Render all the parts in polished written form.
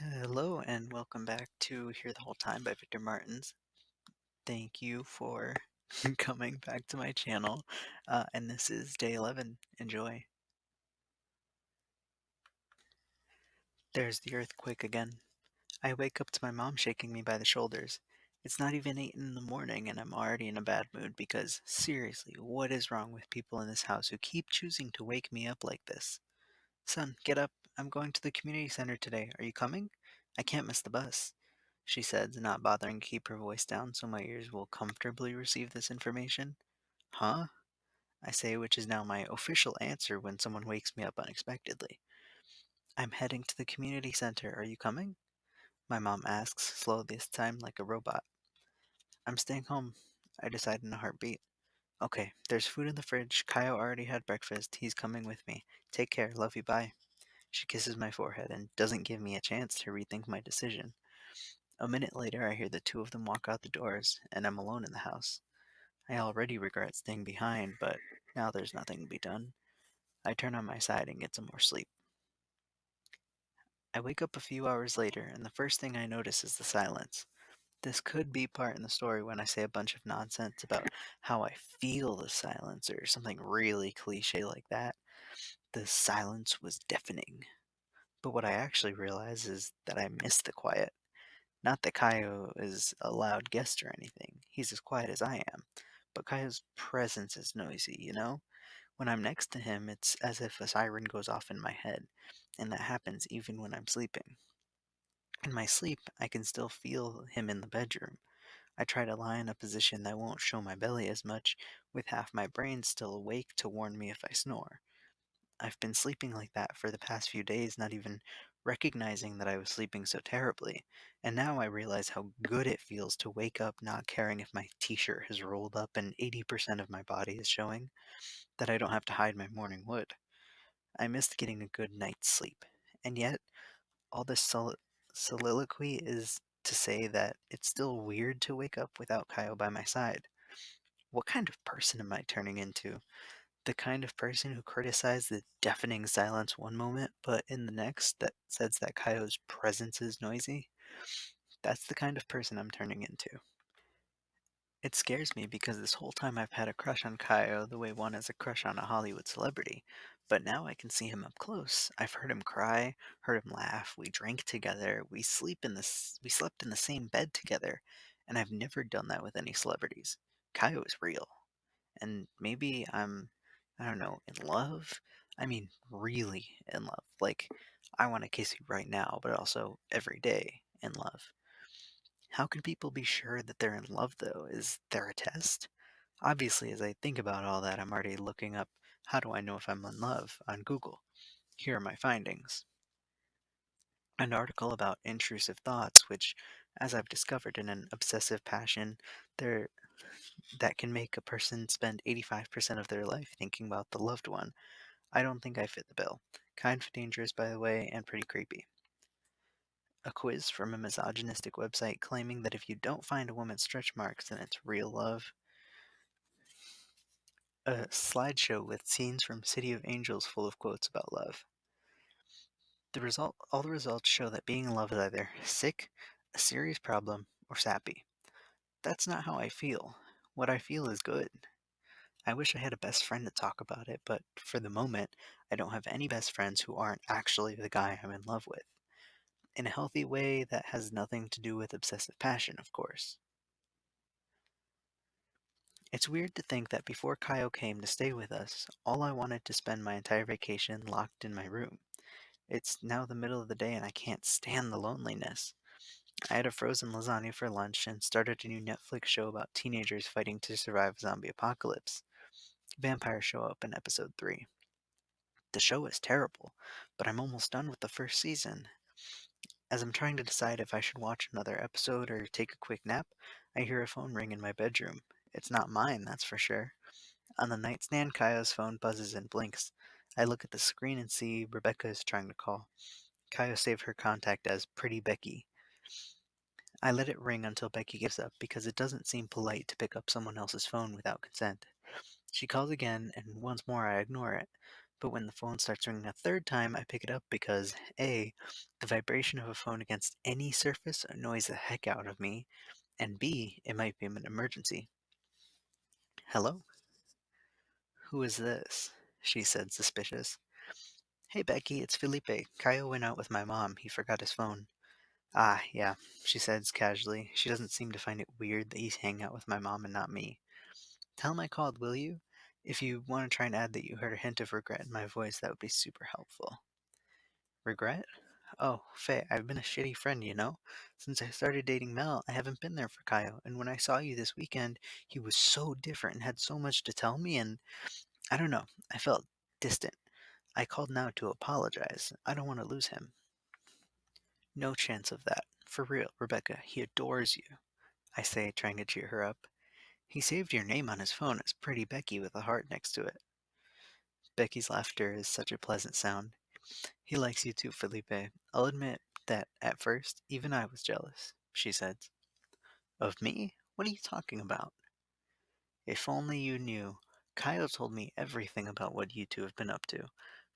Hello and welcome back to Here the Whole Time by Victor Martins. Thank you for coming back to my channel. And this is day 11. Enjoy. There's the earthquake again. I wake up to my mom shaking me by the shoulders. It's not even 8 in the morning and I'm already in a bad mood because, seriously, what is wrong with people in this house who keep choosing to wake me up like this? Son, get up. I'm going to the community center today. Are you coming? I can't miss the bus, she said, not bothering to keep her voice down so my ears will comfortably receive this information. Huh? I say, which is now my official answer when someone wakes me up unexpectedly. I'm heading to the community center. Are you coming? My mom asks, slowly this time like a robot. I'm staying home, I decide in a heartbeat. Okay, there's food in the fridge. Caio already had breakfast. He's coming with me. Take care. Love you. Bye. She kisses my forehead and doesn't give me a chance to rethink my decision. A minute later, I hear the two of them walk out the doors, and I'm alone in the house. I already regret staying behind, but now there's nothing to be done. I turn on my side and get some more sleep. I wake up a few hours later, and the first thing I notice is the silence. This could be part in the story when I say a bunch of nonsense about how I feel the silence or something really cliche like that. The silence was deafening. But what I actually realize is that I miss the quiet. Not that Caio is a loud guest or anything. He's as quiet as I am. But Caio's presence is noisy, you know? When I'm next to him, it's as if a siren goes off in my head, and that happens even when I'm sleeping. In my sleep, I can still feel him in the bedroom. I try to lie in a position that won't show my belly as much, with half my brain still awake to warn me if I snore. I've been sleeping like that for the past few days, not even recognizing that I was sleeping so terribly. And now I realize how good it feels to wake up not caring if my t-shirt has rolled up and 80% of my body is showing, that I don't have to hide my morning wood. I missed getting a good night's sleep. And yet, all this soliloquy is to say that it's still weird to wake up without Caio by my side. What kind of person am I turning into? The kind of person who criticized the deafening silence one moment, but in the next that says that Caio's presence is noisy? That's the kind of person I'm turning into. It scares me because this whole time I've had a crush on Caio the way one has a crush on a Hollywood celebrity. But now I can see him up close. I've heard him cry, heard him laugh, we drank together, we slept in the same bed together, and I've never done that with any celebrities. Caio is real. And maybe I don't know, in love? I mean, really in love. Like, I want to kiss you right now, but also every day in love. How can people be sure that they're in love, though? Is there a test? Obviously, as I think about all that, I'm already looking up how do I know if I'm in love on Google. Here are my findings. An article about intrusive thoughts, which, as I've discovered in an obsessive passion, there that can make a person spend 85% of their life thinking about the loved one. I don't think I fit the bill. Kind of dangerous, by the way, and pretty creepy. A quiz from a misogynistic website claiming that if you don't find a woman's stretch marks, then it's real love. A slideshow with scenes from City of Angels full of quotes about love. All the results show that being in love is either sick, a serious problem, or sappy. That's not how I feel. What I feel is good. I wish I had a best friend to talk about it, but for the moment, I don't have any best friends who aren't actually the guy I'm in love with. In a healthy way that has nothing to do with obsessive passion, of course. It's weird to think that before Caio came to stay with us, all I wanted to spend my entire vacation locked in my room. It's now the middle of the day and I can't stand the loneliness. I had a frozen lasagna for lunch and started a new Netflix show about teenagers fighting to survive a zombie apocalypse. Vampires show up in episode 3. The show is terrible, but I'm almost done with the first season. As I'm trying to decide if I should watch another episode or take a quick nap, I hear a phone ring in my bedroom. It's not mine, that's for sure. On the nightstand, Kaya's phone buzzes and blinks. I look at the screen and see Rebecca is trying to call. Kaya saved her contact as Pretty Becky. I let it ring until Becky gives up because it doesn't seem polite to pick up someone else's phone without consent. She calls again, and once more I ignore it. But when the phone starts ringing a third time, I pick it up because A, the vibration of a phone against any surface annoys the heck out of me, and B, it might be an emergency. Hello? Who is this? She said, suspicious. Hey, Becky, it's Felipe. Caio went out with my mom. He forgot his phone. Ah, yeah, she says casually. She doesn't seem to find it weird that he's hanging out with my mom and not me. Tell him I called, will you? If you want to try and add that you heard a hint of regret in my voice, that would be super helpful. Regret? Oh, Faye, I've been a shitty friend, you know? Since I started dating Mel, I haven't been there for Caio, and when I saw you this weekend, he was so different and had so much to tell me, and I don't know, I felt distant. I called now to apologize. I don't want to lose him. No chance of that. For real, Rebecca, he adores you, I say, trying to cheer her up. He saved your name on his phone as Pretty Becky with a heart next to it. Becky's laughter is such a pleasant sound. He likes you too, Felipe. I'll admit that at first, even I was jealous, she said. Of me? What are you talking about? If only you knew. Caio told me everything about what you two have been up to.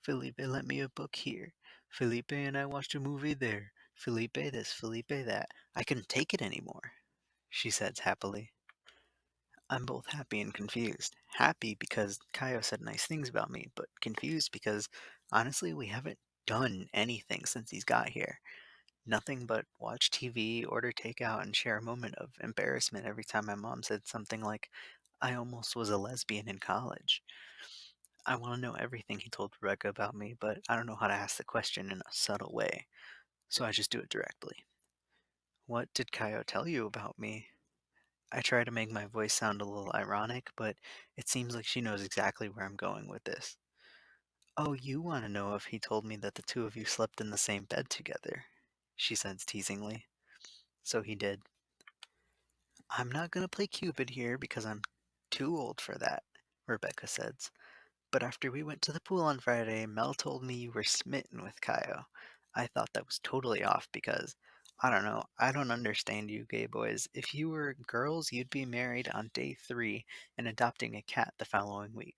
Felipe lent me a book here. Felipe and I watched a movie there. Felipe this, Felipe that. I couldn't take it anymore, she said happily. I'm both happy and confused. Happy because Caio said nice things about me, but confused because, honestly, we haven't done anything since he's got here. Nothing but watch TV, order takeout, and share a moment of embarrassment every time my mom said something like, I almost was a lesbian in college. I want to know everything he told Rebecca about me, but I don't know how to ask the question in a subtle way, so I just do it directly. What did Caio tell you about me? I try to make my voice sound a little ironic, but it seems like she knows exactly where I'm going with this. Oh, you want to know if he told me that the two of you slept in the same bed together, she says teasingly. So he did. I'm not going to play Cupid here because I'm too old for that, Rebecca says. But after we went to the pool on Friday, Mel told me you were smitten with Caio. I thought that was totally off because, I don't know, I don't understand you gay boys. If you were girls, you'd be married on day 3 and adopting a cat the following week.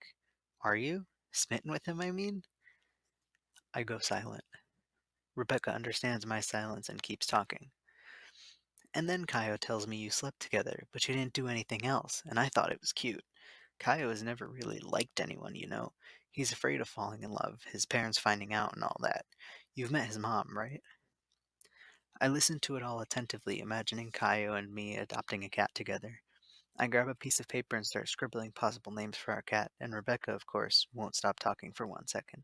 Are you? Smitten with him, I mean? I go silent. Rebecca understands my silence and keeps talking. And then Caio tells me you slept together, but you didn't do anything else, and I thought it was cute. Caio has never really liked anyone, you know. He's afraid of falling in love, his parents finding out, and all that. You've met his mom, right? I listen to it all attentively, imagining Caio and me adopting a cat together. I grab a piece of paper and start scribbling possible names for our cat, and Rebecca, of course, won't stop talking for 1 second.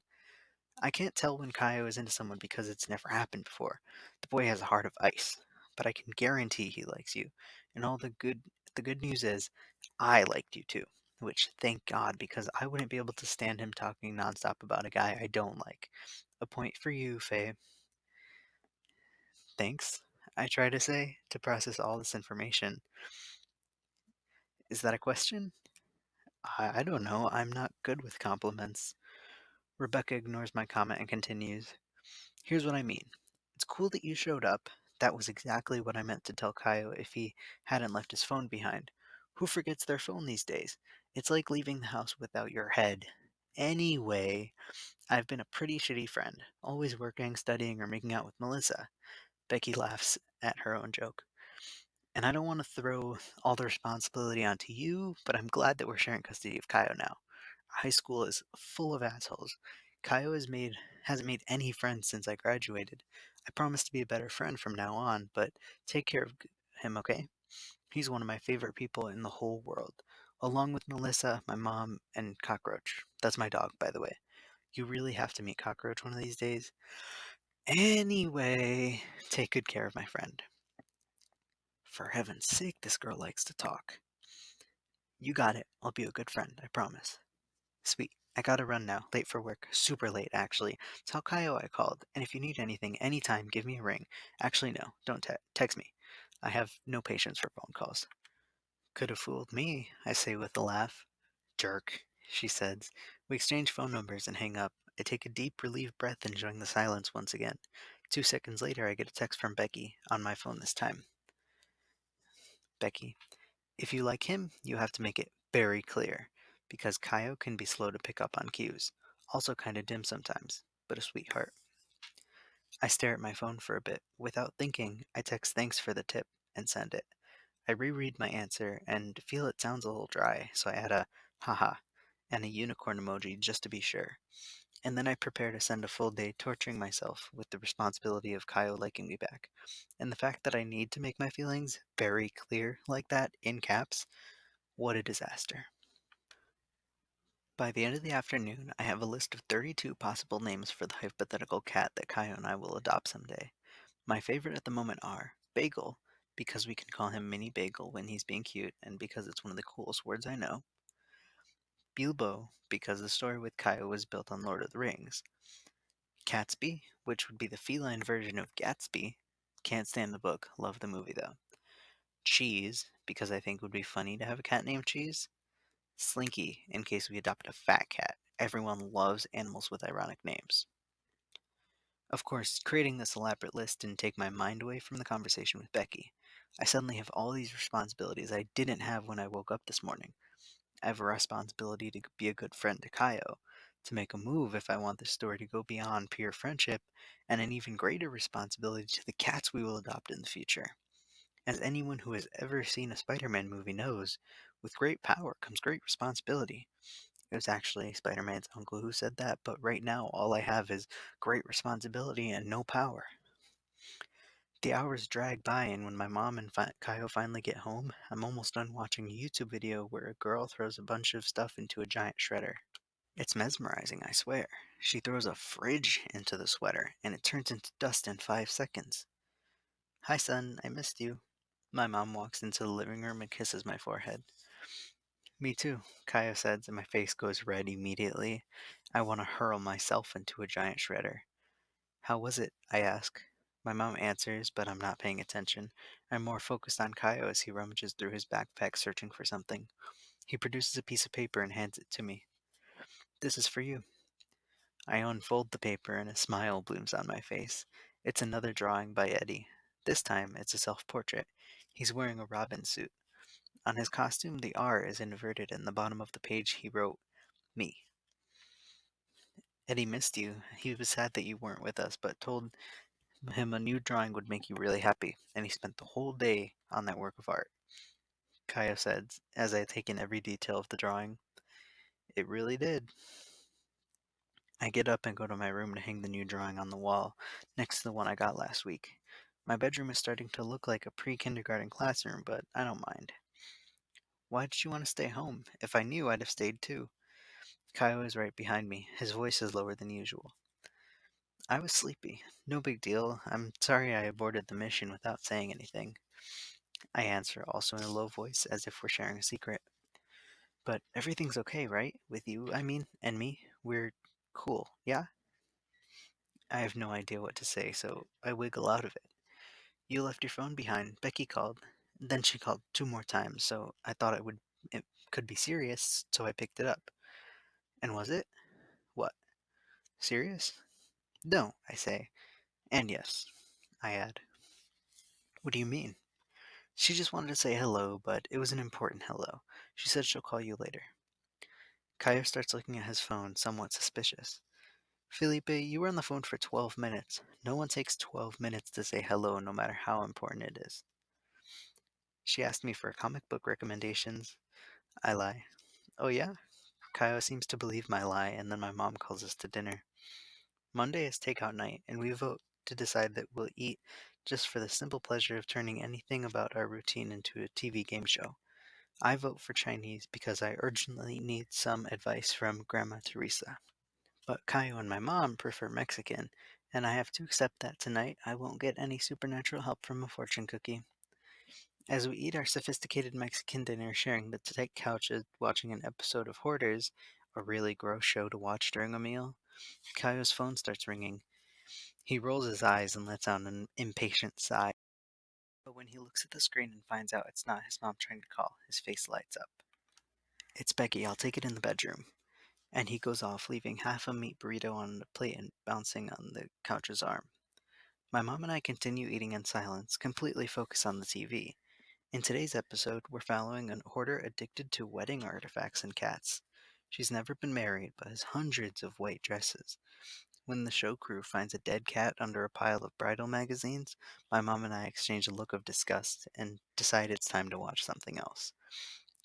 I can't tell when Caio is into someone because it's never happened before. The boy has a heart of ice, but I can guarantee he likes you. And the good news is I liked you too, which thank God because I wouldn't be able to stand him talking nonstop about a guy I don't like. A point for you, Faye. Thanks. I try to say to process all this information. Is that a question? I don't know. I'm not good with compliments. Rebecca ignores my comment and continues. Here's what I mean. It's cool that you showed up. That was exactly what I meant to tell Caio if he hadn't left his phone behind. Who forgets their phone these days? It's like leaving the house without your head. Anyway, I've been a pretty shitty friend, always working, studying, or making out with Melissa. Becky laughs at her own joke. And I don't want to throw all the responsibility onto you, but I'm glad that we're sharing custody of Caio now. High school is full of assholes. Caio hasn't made any friends since I graduated. I promise to be a better friend from now on, but take care of him, okay? He's one of my favorite people in the whole world, along with Melissa, my mom, and Cockroach. That's my dog, by the way. You really have to meet Cockroach one of these days. Anyway, take good care of my friend. For heaven's sake, this girl likes to talk. You got it. I'll be a good friend, I promise. Sweet. I gotta run now. Late for work. Super late, actually. Tell Caio I called, and if you need anything anytime, give me a ring. Actually, no. Don't text me. I have no patience for phone calls. Could have fooled me, I say with a laugh. Jerk, she says. We exchange phone numbers and hang up. I take a deep, relieved breath, enjoying the silence once again. 2 seconds later, I get a text from Becky, on my phone this time. Becky, if you like him, you have to make it very clear, because Caio can be slow to pick up on cues. Also kinda dim sometimes, but a sweetheart. I stare at my phone for a bit. Without thinking, I text thanks for the tip and send it. I reread my answer and feel it sounds a little dry, so I add a haha and a unicorn emoji just to be sure. And then I prepare to send a full day torturing myself with the responsibility of Caio liking me back. And the fact that I need to make my feelings very clear like that, in caps, what a disaster. By the end of the afternoon, I have a list of 32 possible names for the hypothetical cat that Caio and I will adopt someday. My favorite at the moment are Bagel, because we can call him Mini Bagel when he's being cute, and because it's one of the coolest words I know. Bilbo, because the story with Caio was built on Lord of the Rings. Catsby, which would be the feline version of Gatsby. Can't stand the book, love the movie though. Cheese, because I think it would be funny to have a cat named Cheese. Slinky, in case we adopt a fat cat. Everyone loves animals with ironic names. Of course, creating this elaborate list didn't take my mind away from the conversation with Becky. I suddenly have all these responsibilities I didn't have when I woke up this morning. I have a responsibility to be a good friend to Caio, to make a move if I want this story to go beyond pure friendship, and an even greater responsibility to the cats we will adopt in the future. As anyone who has ever seen a Spider Man movie knows, with great power comes great responsibility. It was actually Spider Man's uncle who said that, but right now all I have is great responsibility and no power. The hours drag by, and when my mom and Caio finally get home, I'm almost done watching a YouTube video where a girl throws a bunch of stuff into a giant shredder. It's mesmerizing, I swear. She throws a fridge into the sweater, and it turns into dust in 5 seconds. Hi, son, I missed you. My mom walks into the living room and kisses my forehead. Me too, Caio says, and my face goes red immediately. I want to hurl myself into a giant shredder. How was it? I ask. My mom answers, but I'm not paying attention. I'm more focused on Caio as he rummages through his backpack searching for something. He produces a piece of paper and hands it to me. This is for you. I unfold the paper and a smile blooms on my face. It's another drawing by Eddie. This time, it's a self portrait. He's wearing a Robin suit. On his costume, the R is inverted, and the bottom of the page he wrote, Me. Eddie missed you. He was sad that you weren't with us, but told him a new drawing would make you really happy, and he spent the whole day on that work of art. Caio said, as I take in every detail of the drawing. It really did. I get up and go to my room to hang the new drawing on the wall, next to the one I got last week. My bedroom is starting to look like a pre-kindergarten classroom, but I don't mind. Why did you want to stay home? If I knew, I'd have stayed too. Caio is right behind me. His voice is lower than usual. I was sleepy. No big deal. I'm sorry I aborted the mission without saying anything. I answer, also in a low voice, as if we're sharing a secret. But everything's okay, right? With you, I mean, and me? We're cool, yeah? I have no idea what to say, so I wiggle out of it. You left your phone behind. Becky called. Then she called 2 more times, so I thought it could be serious, so I picked it up. And was it? What? Serious? No, I say. And yes, I add. What do you mean? She just wanted to say hello, but it was an important hello. She said she'll call you later. Caio starts looking at his phone, somewhat suspicious. Felipe, you were on the phone for 12 minutes. No one takes 12 minutes to say hello, no matter how important it is. She asked me for comic book recommendations. I lie. Oh, yeah? Caio seems to believe my lie, and then my mom calls us to dinner. Monday is takeout night, and we vote to decide that we'll eat just for the simple pleasure of turning anything about our routine into a TV game show. I vote for Chinese because I urgently need some advice from Grandma Teresa. But Caio and my mom prefer Mexican, and I have to accept that tonight I won't get any supernatural help from a fortune cookie. As we eat our sophisticated Mexican dinner, sharing the tight couches, watching an episode of Hoarders, a really gross show to watch during a meal, Caio's phone starts ringing. He rolls his eyes and lets out an impatient sigh. But when he looks at the screen and finds out it's not his mom trying to call, his face lights up. It's Becky, I'll take it in the bedroom. And he goes off, leaving half a meat burrito on the plate and bouncing on the couch's arm. My mom and I continue eating in silence, completely focused on the TV. In today's episode, we're following an hoarder addicted to wedding artifacts and cats. She's never been married, but has hundreds of white dresses. When the show crew finds a dead cat under a pile of bridal magazines, my mom and I exchange a look of disgust and decide it's time to watch something else.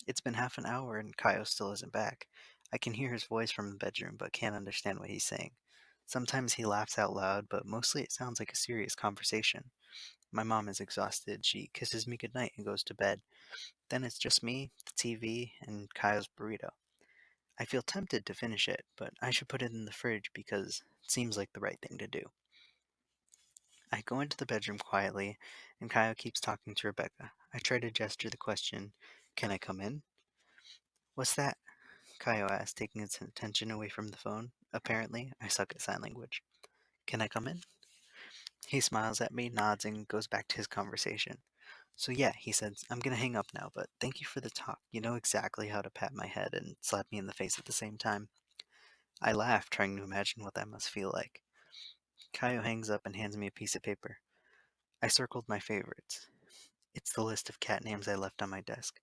It's been half an hour and Caio still isn't back. I can hear his voice from the bedroom, but can't understand what he's saying. Sometimes he laughs out loud, but mostly it sounds like a serious conversation. My mom is exhausted. She kisses me goodnight and goes to bed. Then it's just me, the TV, and Caio's burrito. I feel tempted to finish it, but I should put it in the fridge because it seems like the right thing to do. I go into the bedroom quietly, and Caio keeps talking to Rebecca. I try to gesture the question, "Can I come in?" "What's that?" Caio asks, taking his attention away from the phone. Apparently, I suck at sign language. "Can I come in?" He smiles at me, nods, and goes back to his conversation. "So yeah," he says, "I'm gonna hang up now, but thank you for the talk. You know exactly how to pat my head and slap me in the face at the same time." I laugh, trying to imagine what that must feel like. Caio hangs up and hands me a piece of paper. I circled my favorites. It's the list of cat names I left on my desk.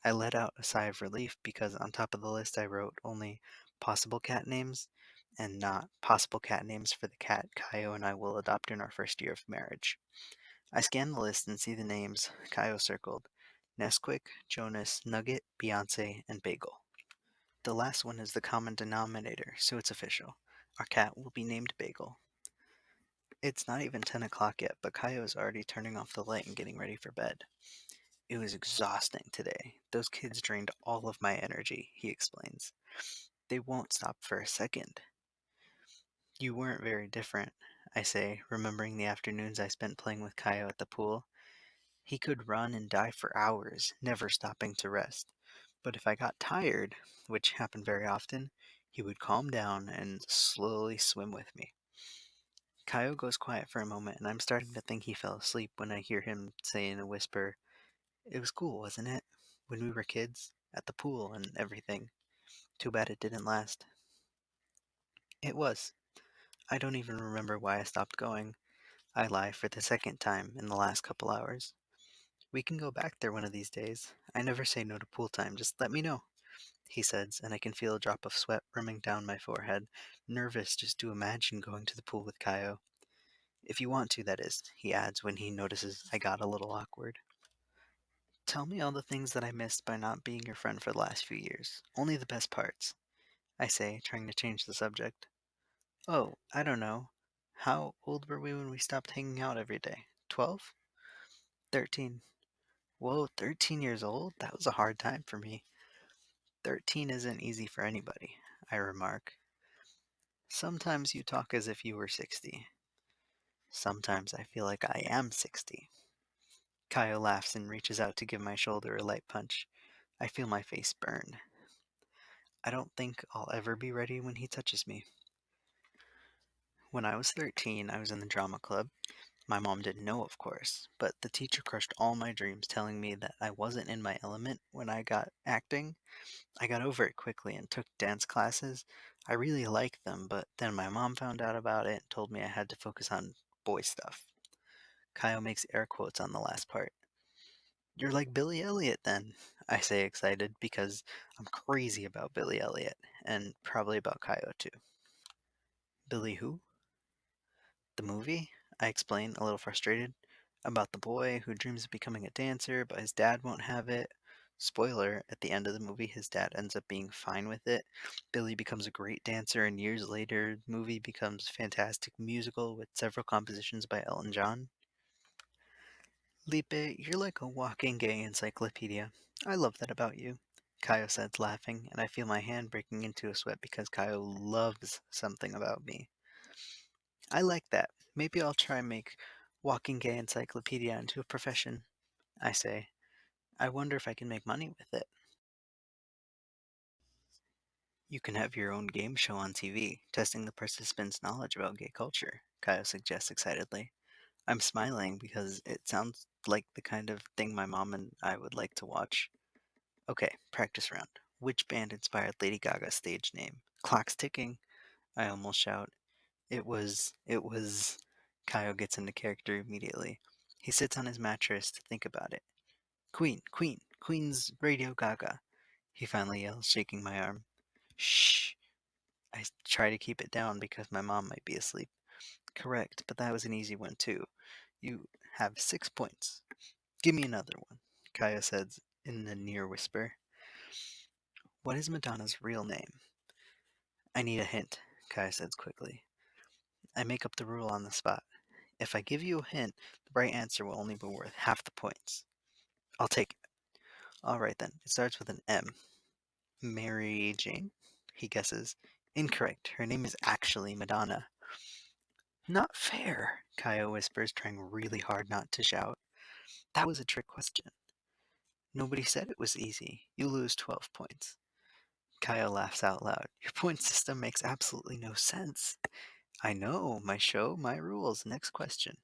I let out a sigh of relief because on top of the list I wrote only possible cat names and not possible cat names for the cat Caio and I will adopt in our first year of marriage. I scan the list and see the names Caio circled: Nesquik, Jonas, Nugget, Beyonce, and Bagel. The last one is the common denominator, so it's official. Our cat will be named Bagel. It's not even 10 o'clock yet, but Caio is already turning off the light and getting ready for bed. "It was exhausting today. Those kids drained all of my energy," he explains. "They won't stop for a second." "You weren't very different," I say, remembering the afternoons I spent playing with Caio at the pool. He could run and dive for hours, never stopping to rest. But if I got tired, which happened very often, he would calm down and slowly swim with me. Caio goes quiet for a moment, and I'm starting to think he fell asleep when I hear him say in a whisper, "It was cool, wasn't it? When we were kids, at the pool and everything. Too bad it didn't last." It was. I don't even remember why I stopped going. I lie for the second time in the last couple hours. "We can go back there one of these days. I never say no to pool time, just let me know," he says, and I can feel a drop of sweat running down my forehead, nervous just to imagine going to the pool with Caio. "If you want to, that is," he adds when he notices I got a little awkward. "Tell me all the things that I missed by not being your friend for the last few years. Only the best parts," I say, trying to change the subject. "Oh, I don't know. How old were we when we stopped hanging out every day? 12? 13. Whoa, 13 years old? That was a hard time for me." "13 isn't easy for anybody," I remark. "Sometimes you talk as if you were 60. Sometimes I feel like I am 60. Caio laughs and reaches out to give my shoulder a light punch. I feel my face burn. I don't think I'll ever be ready when he touches me. When I was 13, I was in the drama club. My mom didn't know, of course, but the teacher crushed all my dreams, telling me that I wasn't in my element when I got acting. I got over it quickly and took dance classes. I really liked them, but then my mom found out about it and told me I had to focus on boy stuff. Caio makes air quotes on the last part. "You're like Billy Elliot then," I say, excited because I'm crazy about Billy Elliot and probably about Caio too. "Billy who?" "The movie," I explain, a little frustrated. "About the boy who dreams of becoming a dancer, but his dad won't have it. Spoiler, at the end of the movie, his dad ends up being fine with it. Billy becomes a great dancer, and years later, the movie becomes a fantastic musical with several compositions by Elton John." "Lipe, you're like a walking gay encyclopedia. I love that about you," Caio says, laughing, and I feel my hand breaking into a sweat because Caio loves something about me. "I like that. Maybe I'll try and make walking gay encyclopedia into a profession," I say. "I wonder if I can make money with it." "You can have your own game show on TV, testing the participants' knowledge about gay culture," Caio suggests excitedly. I'm smiling because it sounds like the kind of thing my mom and I would like to watch. "Okay, practice round. Which band inspired Lady Gaga's stage name?" "Clock's ticking," I almost shout. It was. Caio gets into character immediately. He sits on his mattress to think about it. "Queen, Queen, Queen's Radio Gaga," he finally yells, shaking my arm. Shh. I try to keep it down because my mom might be asleep. Correct, but that was an easy one too. You have 6 points. Give me another one, Caio said in a near whisper. What is Madonna's real name? I need a hint, Caio said quickly. I make up the rule on the spot. If I give you a hint, the right answer will only be worth half the points. I'll take it. Alright then, it starts with an M. Mary Jane? He guesses. Incorrect. Her name is actually Madonna. Not fair, Caio whispers, trying really hard not to shout. That was a trick question. Nobody said it was easy. You lose 12 points. Caio laughs out loud. Your point system makes absolutely no sense. I know, my show, my rules. Next question.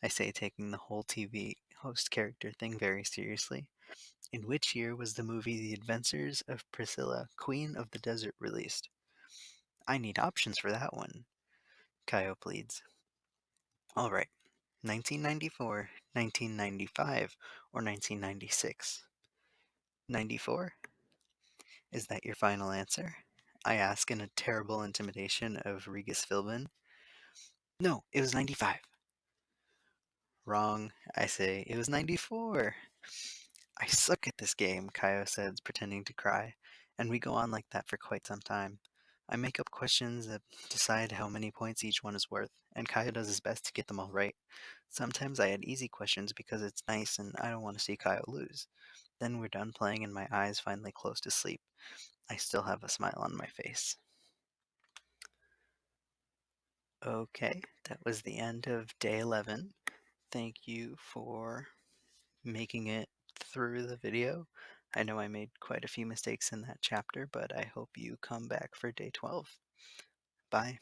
I say, taking the whole TV host character thing very seriously. In which year was the movie The Adventures of Priscilla, Queen of the Desert released? I need options for that one, Caio pleads. All right, 1994, 1995, or 1996? 94? Is that your final answer? I ask in a terrible intimidation of Regis Philbin. No, it was 95. Wrong, I say. It was 94. I suck at this game, Caio says, pretending to cry, and we go on like that for quite some time. I make up questions that decide how many points each one is worth, and Caio does his best to get them all right. Sometimes I add easy questions because it's nice and I don't want to see Caio lose. Then we're done playing and my eyes finally close to sleep. I still have a smile on my face. Okay, that was the end of day 11. Thank you for making it through the video. I know I made quite a few mistakes in that chapter, but I hope you come back for day 12. Bye.